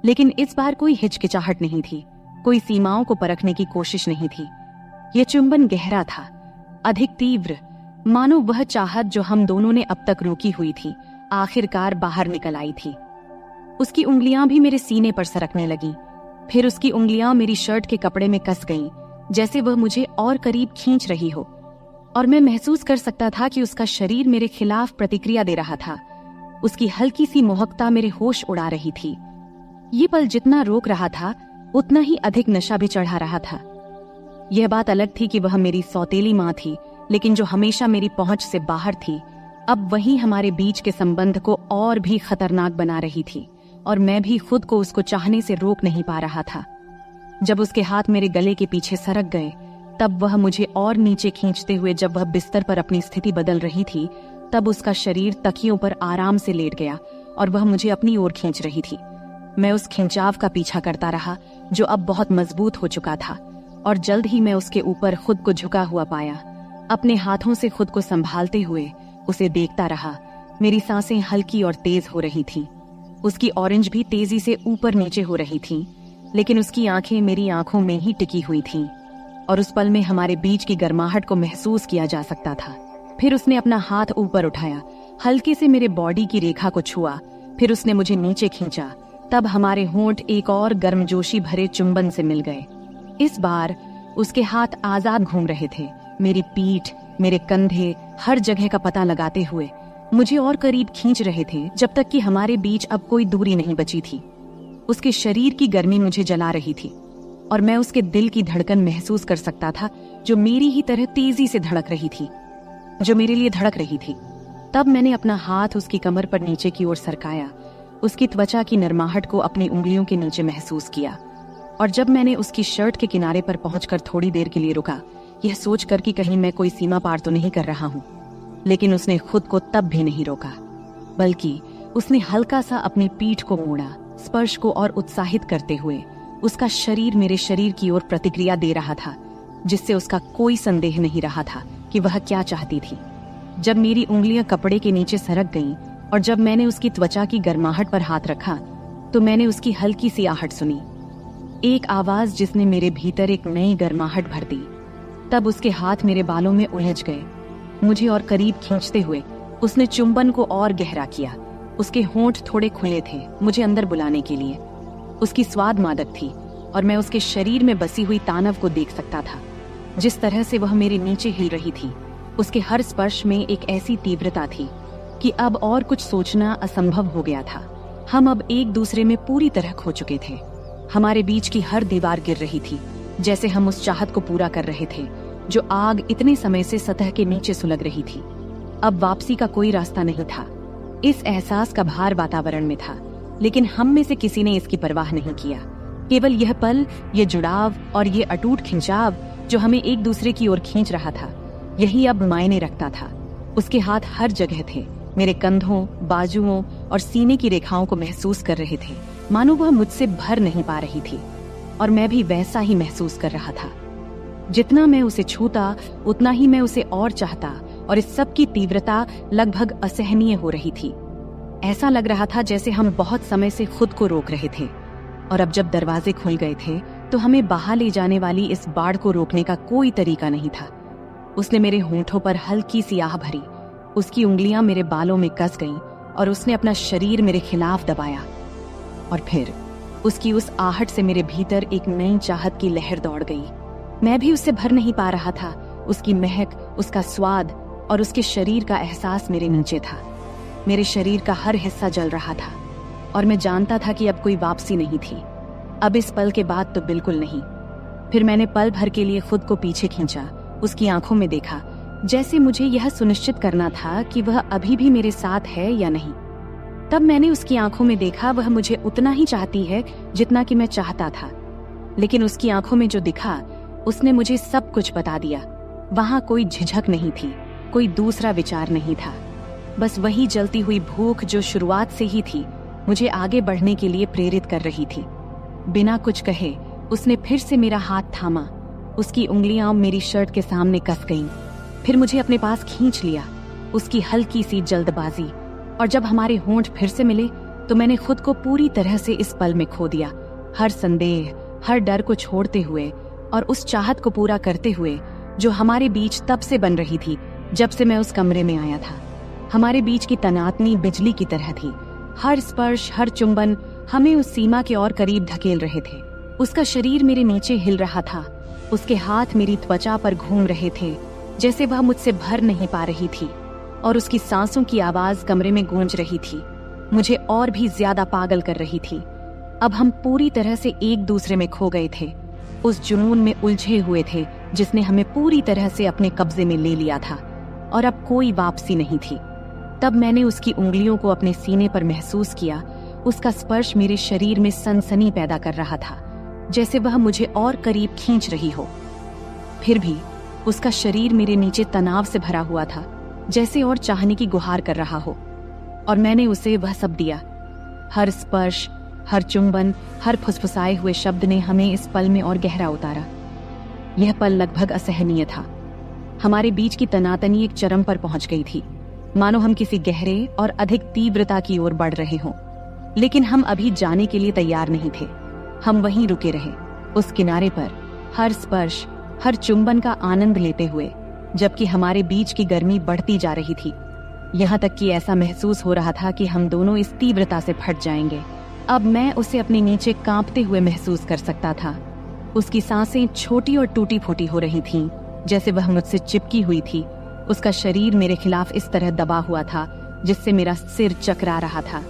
लेकिन इस बार कोई हिचकिचाहट नहीं थी, कोई सीमाओं को परखने की कोशिश नहीं थी। यह चुंबन गहरा था, अधिक तीव्र, मानो वह चाहत जो हम दोनों ने अब तक रोकी हुई थी आखिरकार बाहर निकल आई थी। उसकी उंगलियां भी मेरे सीने पर सरकने लगीं। फिर उसकी उंगलियां मेरी शर्ट के कपड़े में कस गईं, जैसे वह मुझे और करीब खींच रही हो, और मैं महसूस कर सकता था कि उसका शरीर मेरे खिलाफ प्रतिक्रिया दे रहा था। उसकी हल्की सी मोहकता मेरे होश उड़ा रही थी। ये पल जितना रोक रहा था, उतना ही अधिक नशा भी चढ़ा रहा था। यह बात अलग थी कि वह मेरी सौतेली माँ थी, लेकिन जो हमेशा मेरी पहुंच से बाहर थी, अब वही हमारे बीच के संबंध को और भी खतरनाक बना रही थी, और मैं भी खुद को उसको चाहने से रोक नहीं पा रहा था। जब उसके हाथ मेरे गले के पीछे सरक गए, तब वह मुझे और नीचे खींचते हुए, जब वह बिस्तर पर अपनी स्थिति बदल रही थी, तब उसका शरीर तकियों पर आराम से लेट गया और वह मुझे अपनी ओर खींच रही थी। मैं उस खिंचाव का पीछा करता रहा, जो अब बहुत मजबूत हो चुका था, और जल्द ही मैं उसके ऊपर खुद को झुका हुआ पाया। अपने हाथों से खुद को संभालते हुए उसे देखता रहा। मेरी सांसें हल्की और तेज हो रही थीं। उसकी ऑरेंज भी तेजी से ऊपर नीचे हो रही थीं, लेकिन उसकी आंखें मेरी आंखों में ही टिकी हुई थीं, और उस पल में हमारे बीच की गर्माहट को महसूस किया जा सकता था। फिर उसने अपना हाथ ऊपर उठाया, हल्के से मेरे बॉडी की रेखा को छुआ, फिर उसने मुझे नीचे खींचा। तब हमारे होंठ एक और गर्मजोशी भरे चुंबन से मिल गए। इस बार उसके हाथ आजाद घूम रहे थे, मेरी पीठ, मेरे कंधे, हर जगह का पता लगाते हुए मुझे और करीब खींच रहे थे, जब तक कि हमारे बीच अब कोई दूरी नहीं बची थी। उसके शरीर की गर्मी मुझे जला रही थी, और मैं उसके दिल की धड़कन महसूस कर सकता था, जो मेरी ही तरह तेजी से धड़क रही थी, जो मेरे लिए धड़क रही थी। तब मैंने अपना हाथ उसकी कमर पर नीचे की ओर सरकाया, उसकी त्वचा की नरमाहट को अपनी उंगलियों के नीचे महसूस किया, और जब मैंने उसकी शर्ट के किनारे पर पहुंचकर थोड़ी देर के लिए रुका, यह सोचकर कि कहीं मैं कोई सीमा पार तो नहीं कर रहा हूं, लेकिन उसने खुद को तब भी नहीं रोका, बल्कि उसने हल्का सा अपनी पीठ को मोड़ा, स्पर्श को और उत्साहित करते हुए। उसका शरीर मेरे शरीर की ओर प्रतिक्रिया दे रहा था, जिससे उसका कोई संदेह नहीं रहा था कि वह क्या चाहती थी। जब मेरी उंगलियां कपड़े के नीचे सरक गईं, और जब मैंने उसकी त्वचा की गर्माहट पर हाथ रखा, तो मैंने उसकी हल्की सी आहट सुनी, एक आवाज जिसने मेरे भीतर एक नई गर्माहट भर दी। तब उसके हाथ मेरे बालों में उलझ गए, मुझे और करीब खींचते हुए उसने चुंबन को और गहरा किया। उसके होंठ थोड़े खुले थे, मुझे अंदर बुलाने के लिए। उसकी स्वाद मादक थी, और मैं उसके शरीर में बसी हुई तानव को देख सकता था। जिस तरह से वह मेरे नीचे हिल रही थी, उसके हर स्पर्श में एक ऐसी तीव्रता थी कि अब और कुछ सोचना असंभव हो गया था। हम अब एक दूसरे में पूरी तरह खो चुके थे। हमारे बीच की हर दीवार गिर रही थी, जैसे हम उस चाहत को पूरा कर रहे थे जो आग इतने समय से सतह के नीचे सुलग रही थी। अब वापसी का कोई रास्ता नहीं था। इस एहसास का भार वातावरण में था, लेकिन हम में से किसी ने इसकी परवाह नहीं किया। केवल यह पल, ये जुड़ाव और ये अटूट खिंचाव जो हमें एक दूसरे की ओर खींच रहा था, यही अब मायने रखता था। उसके हाथ हर जगह थे, मेरे कंधों, बाजुओं और सीने की रेखाओं को महसूस कर रहे थे, मानो वह मुझसे भर नहीं पा रही थी। और मैं भी वैसा ही महसूस कर रहा था। जितना मैं उसे छूता, उतना ही मैं उसे और चाहता, और इस सब की तीव्रता लगभग असहनीय हो रही थी। ऐसा लग रहा था जैसे हम बहुत समय से खुद को रोक रहे थे, और अब जब दरवाजे खुल गए थे तो हमें बहा ले जाने वाली इस बाढ़ को रोकने का कोई तरीका नहीं था। उसने मेरे होंठों पर हल्की सी आह भरी, उसकी उंगलियां मेरे बालों में कस गईं और उसने अपना शरीर मेरे खिलाफ दबाया। और फिर उसकी उस आहट से मेरे भीतर एक नई चाहत की लहर दौड़ गई। मैं भी उससे भर नहीं पा रहा था। उसकी महक, उसका स्वाद और उसके शरीर का एहसास मेरे नीचे था। मेरे शरीर का हर हिस्सा जल रहा था, और मैं जानता था कि अब कोई वापसी नहीं थी। अब इस पल के बाद तो बिल्कुल नहीं। फिर मैंने पल भर के लिए खुद को पीछे खींचा, उसकी आंखों में देखा, जैसे मुझे यह सुनिश्चित करना था कि वह अभी भी मेरे साथ है या नहीं। तब मैंने उसकी आंखों में देखा, वह मुझे उतना ही चाहती है जितना कि मैं चाहता था। लेकिन उसकी आंखों में जो दिखा, उसने मुझे सब कुछ बता दिया। वहां कोई झिझक नहीं थी, कोई दूसरा विचार नहीं था। बस वही जलती हुई भूख जो शुरुआत से ही थी, मुझे आगे बढ़ने के लिए प्रेरित कर रही थी। बिना कुछ कहे उसने फिर से मेरा हाथ थामा। उसकी उंगलियां मेरी शर्ट के सामने कस गईं। फिर मुझे अपने पास खींच लिया। उसकी हल्की सी जल्दबाजी, और जब हमारे होंठ फिर से मिले तो मैंने खुद को पूरी तरह से इस पल में खो दिया। हर संदेह, हर डर को छोड़ते हुए और उस चाहत को पूरा करते हुए जो हमारे बीच तब से बन रही थी जब से मैं उस कमरे में आया था। हमारे बीच की तनातनी बिजली की तरह थी। हर स्पर्श, हर चुंबन हमें उस सीमा के और करीब धकेल रहे थे। उसका शरीर मेरे नीचे हिल रहा था, उसके हाथ मेरी त्वचा पर घूम रहे थे जैसे वह मुझसे भर नहीं पा रही थी, और उसकी सांसों की आवाज कमरे में गूंज रही थी, मुझे और भी ज्यादा पागल कर रही थी। अब हम पूरी तरह से एक दूसरे में खो गए थे, उस जुनून में उलझे हुए थे जिसने हमें पूरी तरह से अपने कब्जे में ले लिया था, और अब कोई वापसी नहीं थी। तब मैंने उसकी उंगलियों को अपने सीने पर महसूस किया। उसका स्पर्श मेरे शरीर में सनसनी पैदा कर रहा था, जैसे वह मुझे और करीब खींच रही हो। फिर भी उसका शरीर मेरे नीचे तनाव से भरा हुआ था, जैसे और चाहने की गुहार कर रहा हो, और मैंने उसे वह सब दिया। हर स्पर्श, हर चुंबन, हर फुसफुसाए हुए शब्द ने हमें इस पल में और गहरा उतारा। यह पल लगभग असहनीय था। हमारे बीच की तनातनी एक चरम पर पहुंच गई थी, मानो हम किसी गहरे और अधिक तीव्रता की ओर बढ़ रहे हों। लेकिन हम अभी जाने के लिए तैयार नहीं थे। हम वहीं रुके रहे, उस किनारे पर, हर स्पर्श, हर चुंबन का आनंद लेते हुए, जबकि हमारे बीच की गर्मी बढ़ती जा रही थी। यहाँ तक कि ऐसा महसूस हो रहा था कि हम दोनों इस तीव्रता से फट जाएंगे। अब मैं उसे अपने नीचे कांपते हुए महसूस कर सकता था। उसकी सांसें छोटी और टूटी फूटी हो रही थीं, जैसे वह मुझसे चिपकी हुई थी। उसका शरीर मेरे खिलाफ इस तरह दबा हुआ था जिससे मेरा सिर चकरा रहा था,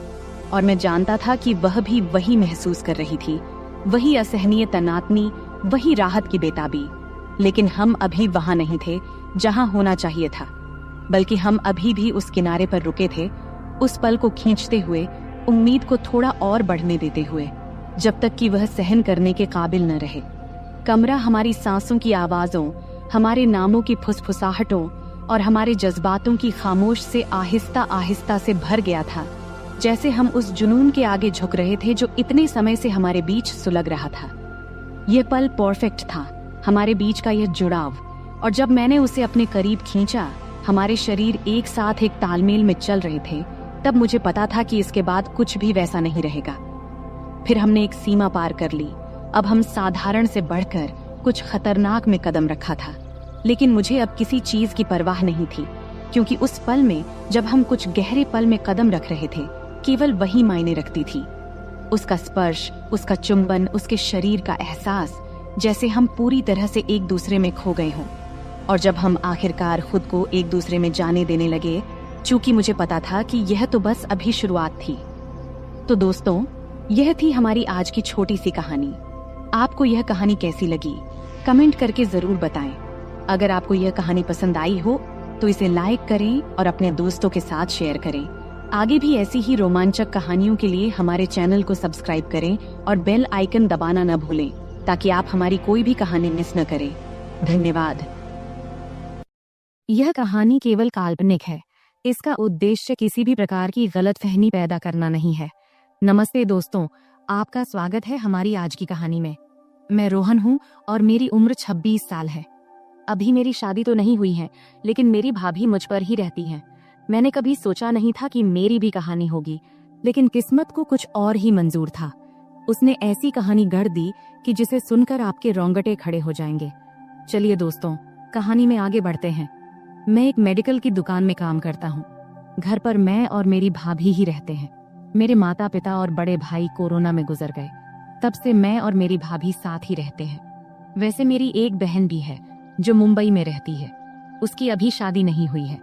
और मैं जानता था कि वह भी वही महसूस कर रही थी, वही असहनीय तनातनी, वही राहत की बेताबी। लेकिन हम अभी वहां नहीं थे जहां होना चाहिए था, बल्कि हम अभी भी उस किनारे पर रुके थे, उस पल को खींचते हुए, उम्मीद को थोड़ा और बढ़ने देते हुए, जब तक कि वह सहन करने के काबिल न रहे। कमरा हमारी सांसों की आवाजों, हमारे नामों की फुसफुसाहटों और हमारे जज्बातों की खामोश से आहिस्ता आहिस्ता से भर गया था, जैसे हम उस जुनून के आगे झुक रहे थे जो इतने समय से हमारे बीच सुलग रहा था। यह पल परफेक्ट था, हमारे बीच का यह जुड़ाव, और जब मैंने उसे अपने करीब खींचा, हमारे शरीर एक साथ एक तालमेल में चल रहे थे, तब मुझे पता था कि इसके बाद कुछ भी वैसा नहीं रहेगा। फिर हमने एक सीमा पार कर ली। अब हम साधारण से बढ़कर कुछ खतरनाक में कदम रखा था, लेकिन मुझे अब किसी चीज की परवाह नहीं थी, क्योंकि उस पल में जब हम कुछ गहरे पल में कदम रख रहे थे, केवल वही मायने रखती थी। उसका स्पर्श, उसका चुंबन, उसके शरीर का एहसास, जैसे हम पूरी तरह से एक दूसरे में खो गए हों। और जब हम आखिरकार खुद को एक दूसरे में जाने देने लगे, चूंकि मुझे पता था कि यह तो बस अभी शुरुआत थी। तो दोस्तों, यह थी हमारी आज की छोटी सी कहानी। आपको यह कहानी कैसी लगी, कमेंट करके जरूर बताएं। अगर आपको यह कहानी पसंद आई हो तो इसे लाइक करें और अपने दोस्तों के साथ शेयर करें। आगे भी ऐसी ही रोमांचक कहानियों के लिए हमारे चैनल को सब्सक्राइब करें और बेल आइकन दबाना न भूलें, ताकि आप हमारी कोई भी कहानी मिस न करें। धन्यवाद। यह कहानी केवल काल्पनिक है। इसका उद्देश्य किसी भी प्रकार की गलतफहमी पैदा करना नहीं है। नमस्ते दोस्तों, आपका स्वागत है हमारी आज की कहानी में। मैं रोहन हूँ और मेरी उम्र 26 साल है। अभी मेरी शादी तो नहीं हुई है, लेकिन मेरी भाभी मुझ पर ही रहती है। मैंने कभी सोचा नहीं था कि मेरी भी कहानी होगी, लेकिन किस्मत को कुछ और ही मंजूर था। उसने ऐसी कहानी गढ़ दी कि जिसे सुनकर आपके रोंगटे खड़े हो जाएंगे। चलिए दोस्तों, कहानी में आगे बढ़ते हैं। मैं एक मेडिकल की दुकान में काम करता हूँ। घर पर मैं और मेरी भाभी ही रहते हैं। मेरे माता पिता और बड़े भाई कोरोना में गुजर गए। तब से मैं और मेरी भाभी साथ ही रहते हैं। वैसे मेरी एक बहन भी है जो मुंबई में रहती है। उसकी अभी शादी नहीं हुई है।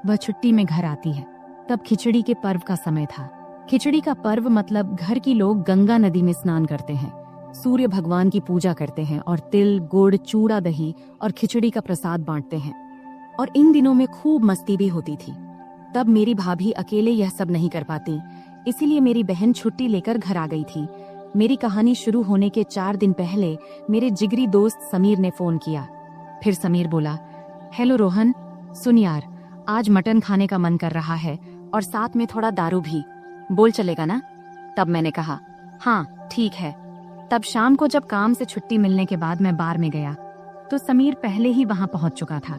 वह छुट्टी में घर आती है। तब खिचड़ी के पर्व का समय था। खिचड़ी का पर्व मतलब घर की लोग गंगा नदी में स्नान करते हैं, सूर्य भगवान की पूजा करते हैं और तिल, गुड़, चूड़ा, दही और खिचड़ी का प्रसाद बांटते हैं। और इन दिनों में खूब मस्ती भी होती थी। तब मेरी भाभी अकेले यह सब नहीं कर पाती, इसीलिए मेरी बहन छुट्टी लेकर घर आ गई थी। मेरी कहानी शुरू होने के 4 दिन पहले मेरे जिगरी दोस्त समीर ने फोन किया। फिर समीर बोला, हेलो रोहन, सुन यार, आज मटन खाने का मन कर रहा है और साथ में थोड़ा दारू भी, बोल चलेगा ना? तब मैंने कहा, हाँ ठीक है। तब शाम को जब काम से छुट्टी मिलने के बाद मैं बार में गया तो समीर पहले ही वहां पहुंच चुका था।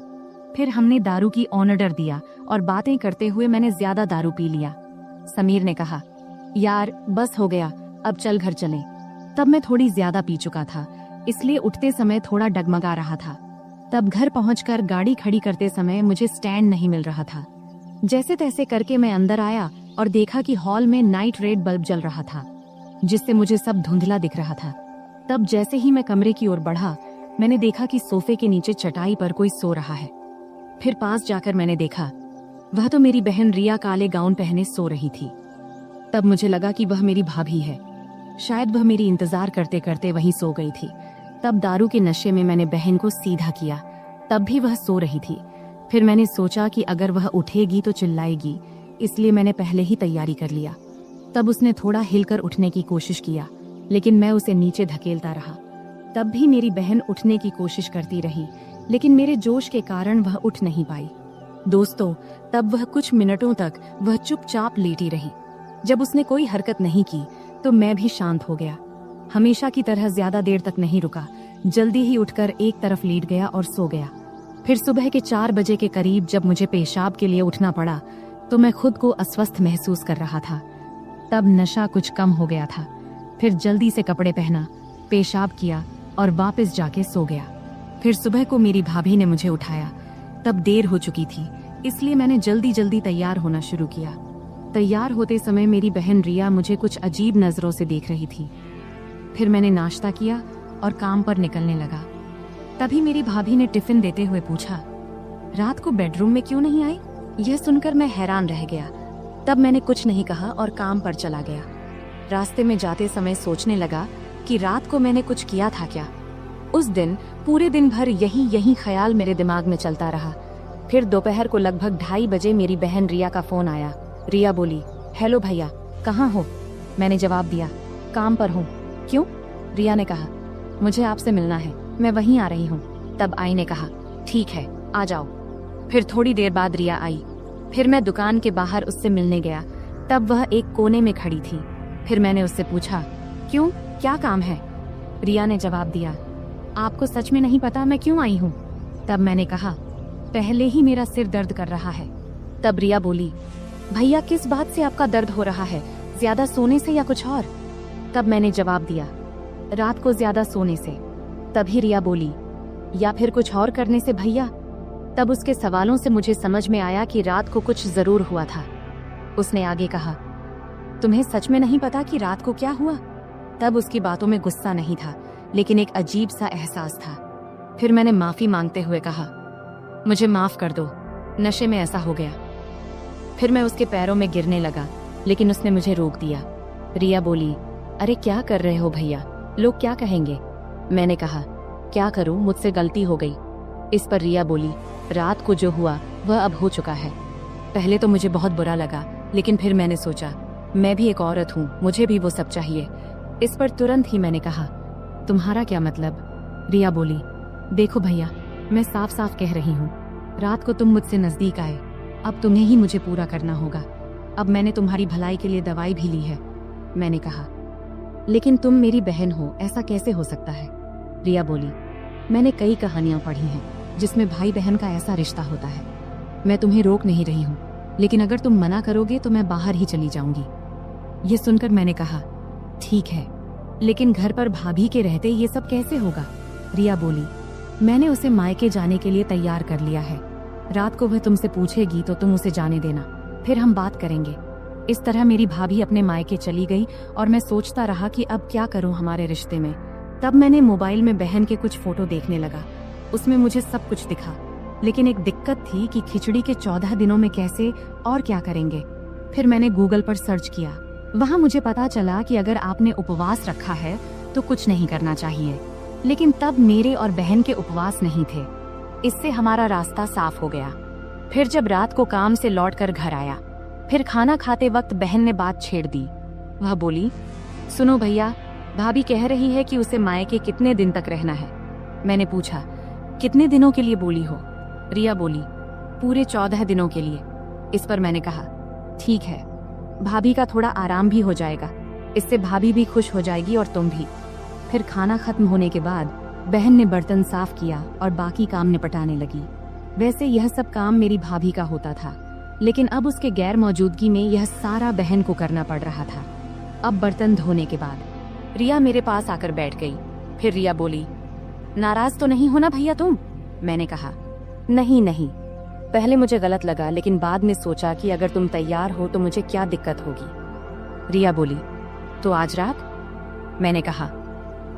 फिर हमने दारू की ऑर्डर दिया और बातें करते हुए मैंने ज्यादा दारू पी लिया। समीर ने कहा, यार बस हो गया, अब चल घर चलें। तब मैं थोड़ी ज्यादा पी चुका था, इसलिए उठते समय थोड़ा डगमगा रहा था। तब घर पहुंचकर गाड़ी खड़ी करते समय मुझे स्टैंड नहीं मिल रहा था। जैसे तैसे करके मैं अंदर आया और देखा कि हॉल में नाइट रेड बल्ब जल रहा था, जिससे मुझे सब धुंधला दिख रहा था। तब जैसे ही मैं कमरे की ओर बढ़ा, मैंने देखा कि सोफे के नीचे चटाई पर कोई सो रहा है। फिर पास जाकर मैंने देखा, वह तो मेरी बहन रिया काले गाउन पहने सो रही थी। तब मुझे लगा कि वह मेरी भाभी है। शायद वह मेरी इंतजार करते करते वहीं सो गई थी। तब दारू के नशे में मैंने बहन को सीधा किया। तब भी वह सो रही थी। फिर मैंने सोचा कि अगर वह उठेगी तो चिल्लाएगी, इसलिए मैंने पहले ही तैयारी कर लिया। तब उसने थोड़ा हिलकर उठने की कोशिश किया, लेकिन मैं उसे नीचे धकेलता रहा। तब भी मेरी बहन उठने की कोशिश करती रही, लेकिन मेरे जोश के कारण वह उठ नहीं पाई। दोस्तों, तब वह कुछ मिनटों तक वह चुपचाप लेटी रही। जब उसने कोई हरकत नहीं की तो मैं भी शांत हो गया। हमेशा की तरह ज्यादा देर तक नहीं रुका, जल्दी ही उठकर एक तरफ लेट गया और सो गया। फिर सुबह के 4 बजे के करीब जब मुझे पेशाब के लिए उठना पड़ा तो मैं खुद को अस्वस्थ महसूस कर रहा था। तब नशा कुछ कम हो गया था। फिर जल्दी से कपड़े पहना, पेशाब किया और वापस जाके सो गया। फिर सुबह को मेरी भाभी ने मुझे उठाया। तब देर हो चुकी थी, इसलिए मैंने जल्दी जल्दी तैयार होना शुरू किया। तैयार होते समय मेरी बहन रिया मुझे कुछ अजीब नजरों से देख रही थी। फिर मैंने नाश्ता किया और काम पर निकलने लगा। तभी मेरी भाभी ने टिफिन देते हुए पूछा, रात को बेडरूम में क्यों नहीं आई? यह सुनकर मैं हैरान रह गया। तब मैंने कुछ नहीं कहा और काम पर चला गया। रास्ते में जाते समय सोचने लगा कि रात को मैंने कुछ किया था क्या। उस दिन पूरे दिन भर यही ख्याल मेरे दिमाग में चलता रहा। फिर दोपहर को लगभग 2:30 बजे मेरी बहन रिया का फोन आया। रिया बोली, हेलो भैया, कहाँ हो? मैंने जवाब दिया, काम पर हूँ। क्यों? रिया ने कहा, मुझे आपसे मिलना है, मैं वहीं आ रही हूँ। तब आई ने कहा, ठीक है, आ जाओ। फिर थोड़ी देर बाद रिया आई। फिर मैं दुकान के बाहर उससे मिलने गया। तब वह एक कोने में खड़ी थी। फिर मैंने उससे पूछा, क्यों, क्या काम है? रिया ने जवाब दिया, आपको सच में नहीं पता मैं क्यों आई हूँ? तब मैंने कहा, पहले ही मेरा सिर दर्द कर रहा है। तब रिया बोली, भैया किस बात से आपका दर्द हो रहा है? ज्यादा सोने से या कुछ और? तब मैंने जवाब दिया, रात को ज्यादा सोने से। तभी रिया बोली, या फिर कुछ और करने से भैया? तब उसके सवालों से मुझे समझ में आया कि रात को कुछ जरूर हुआ था। उसने आगे कहा, तुम्हें सच में नहीं पता कि रात को क्या हुआ? तब उसकी बातों में गुस्सा नहीं था, लेकिन एक अजीब सा एहसास था। फिर मैंने माफी मांगते हुए कहा, मुझे माफ कर दो, नशे में ऐसा हो गया। फिर मैं उसके पैरों में गिरने लगा, लेकिन उसने मुझे रोक दिया। रिया बोली, अरे क्या कर रहे हो भैया, लोग क्या कहेंगे? मैंने कहा, क्या करूं, मुझसे गलती हो गई। इस पर रिया बोली, रात को जो हुआ वह अब हो चुका है। पहले तो मुझे बहुत बुरा लगा, लेकिन फिर मैंने सोचा मैं भी एक औरत हूँ, मुझे भी वो सब चाहिए। इस पर तुरंत ही मैंने कहा, तुम्हारा क्या मतलब? रिया बोली, देखो भैया, मैं साफ साफ कह रही हूँ, रात को तुम मुझसे नजदीक आए, अब तुम्हें ही मुझे पूरा करना होगा। अब मैंने तुम्हारी भलाई के लिए दवाई भी ली है। मैंने कहा, लेकिन तुम मेरी बहन हो, ऐसा कैसे हो सकता है? रिया बोली, मैंने कई कहानियां पढ़ी हैं जिसमें भाई बहन का ऐसा रिश्ता होता है। मैं तुम्हें रोक नहीं रही हूँ, लेकिन अगर तुम मना करोगे तो मैं बाहर ही चली जाऊंगी। ये सुनकर मैंने कहा, ठीक है, लेकिन घर पर भाभी के रहते ये सब कैसे होगा? रिया बोली, मैंने उसे मायके जाने के लिए तैयार कर लिया है। रात को वह तुमसे पूछेगी तो तुम उसे जाने देना, फिर हम बात करेंगे। इस तरह मेरी भाभी अपने मायके चली गई और मैं सोचता रहा कि अब क्या करूं हमारे रिश्ते में। तब मैंने मोबाइल में बहन के कुछ फोटो देखने लगा। उसमें मुझे सब कुछ दिखा, लेकिन एक दिक्कत थी कि खिचड़ी के 14 दिनों में कैसे और क्या करेंगे। फिर मैंने गूगल पर सर्च किया। वहां मुझे पता चला कि अगर आपने उपवास रखा है तो कुछ नहीं करना चाहिए, लेकिन तब मेरे और बहन के उपवास नहीं थे। इससे हमारा रास्ता साफ हो गया। फिर जब रात को काम से लौटकर घर आया, फिर खाना खाते वक्त बहन ने बात छेड़ दी। वह बोली, सुनो भैया, भाभी कह रही है कि उसे मायके कितने दिन तक रहना है। मैंने पूछा, कितने दिनों के लिए बोली हो? रिया बोली, पूरे 14 दिनों के लिए। इस पर मैंने कहा, ठीक है, भाभी का थोड़ा आराम भी हो जाएगा, इससे भाभी भी खुश हो जाएगी और तुम भी। फिर खाना खत्म होने के बाद बहन ने बर्तन साफ किया और बाकी काम निपटाने लगी। वैसे यह सब काम मेरी भाभी का होता था, लेकिन अब उसके गैर मौजूदगी में यह सारा बहन को करना पड़ रहा था। अब बर्तन धोने के बाद रिया मेरे पास आकर बैठ गई। फिर रिया बोली, नाराज तो नहीं हो ना भैया तुम? मैंने कहा, नहीं नहीं, पहले मुझे गलत लगा, लेकिन बाद में सोचा कि अगर तुम तैयार हो तो मुझे क्या दिक्कत होगी। रिया बोली, तो आज रात? मैंने कहा,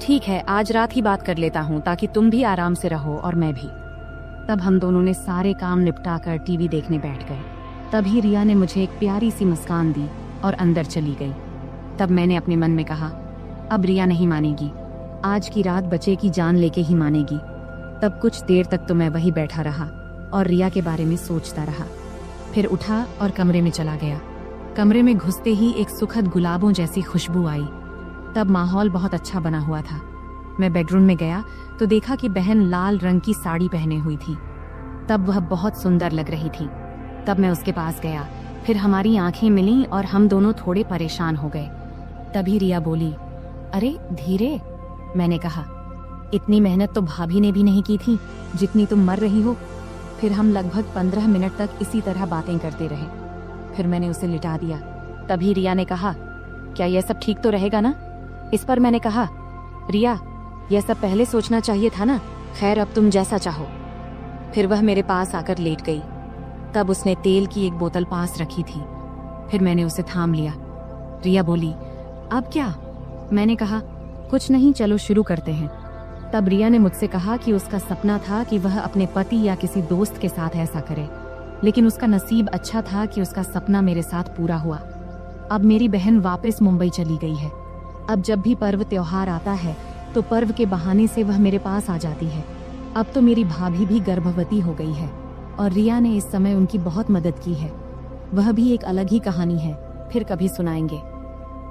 ठीक है, आज रात ही बात कर लेता हूँ, ताकि तुम भी आराम से रहो और मैं भी। तब हम दोनों ने सारे काम निपटाकर टीवी देखने बैठ गए। तभी रिया ने मुझे एक प्यारी सी मुस्कान दी और अंदर चली गई। तब मैंने अपने मन में कहा, अब रिया नहीं मानेगी, आज की रात बच्चे की जान लेके ही मानेगी। तब कुछ देर तक तो मैं वही बैठा रहा और रिया के बारे में सोचता रहा। फिर उठा और कमरे में चला गया। कमरे में घुसते ही एक सुखद गुलाबों जैसी खुशबू आई। तब माहौल बहुत अच्छा बना हुआ था। मैं बेडरूम में गया तो देखा कि बहन लाल रंग की साड़ी पहने हुई थी। तब वह बहुत सुंदर लग रही थी। तब मैं उसके पास गया, फिर हमारी आंखें मिलीं और हम दोनों थोड़े परेशान हो गए। तभी रिया बोली, अरे धीरे। मैंने कहा, इतनी मेहनत तो भाभी ने भी नहीं की थी जितनी तुम मर रही हो। फिर हम लगभग 15 मिनट तक इसी तरह बातें करते रहे। फिर मैंने उसे लिटा दिया। तभी रिया ने कहा, क्या यह सब ठीक तो रहेगा ना? इस पर मैंने कहा, रिया, यह सब पहले सोचना चाहिए था ना। खैर, अब तुम जैसा चाहो। फिर वह मेरे पास आकर लेट गई। तब उसने तेल की एक बोतल पास रखी थी। फिर मैंने उसे थाम लिया। रिया बोली, अब क्या? मैंने कहा, कुछ नहीं, चलो शुरू करते हैं। तब रिया ने मुझसे कहा कि उसका सपना था कि वह अपने पति या किसी दोस्त के साथ ऐसा करे, लेकिन उसका नसीब अच्छा था कि उसका सपना मेरे साथ पूरा हुआ। अब मेरी बहन वापस मुंबई चली गई है। अब जब भी पर्व त्योहार आता है तो पर्व के बहाने से वह मेरे पास आ जाती है। अब तो मेरी भाभी भी गर्भवती हो गई है और रिया ने इस समय उनकी बहुत मदद की है। वह भी एक अलग ही कहानी है, फिर कभी सुनाएंगे।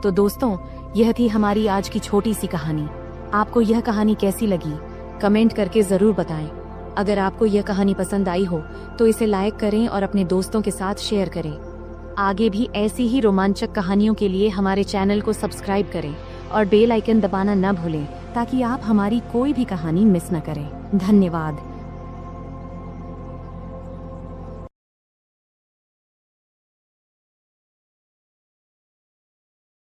तो दोस्तों, यह थी हमारी आज की छोटी सी कहानी। आपको यह कहानी कैसी लगी कमेंट करके जरूर बताएं। अगर आपको यह कहानी पसंद आई हो तो इसे लाइक करें और अपने दोस्तों के साथ शेयर करें। आगे भी ऐसी ही रोमांचक कहानियों के लिए हमारे चैनल को सब्सक्राइब करें और बेल आइकन दबाना न भूलें, ताकि आप हमारी कोई भी कहानी मिस न करें। धन्यवाद।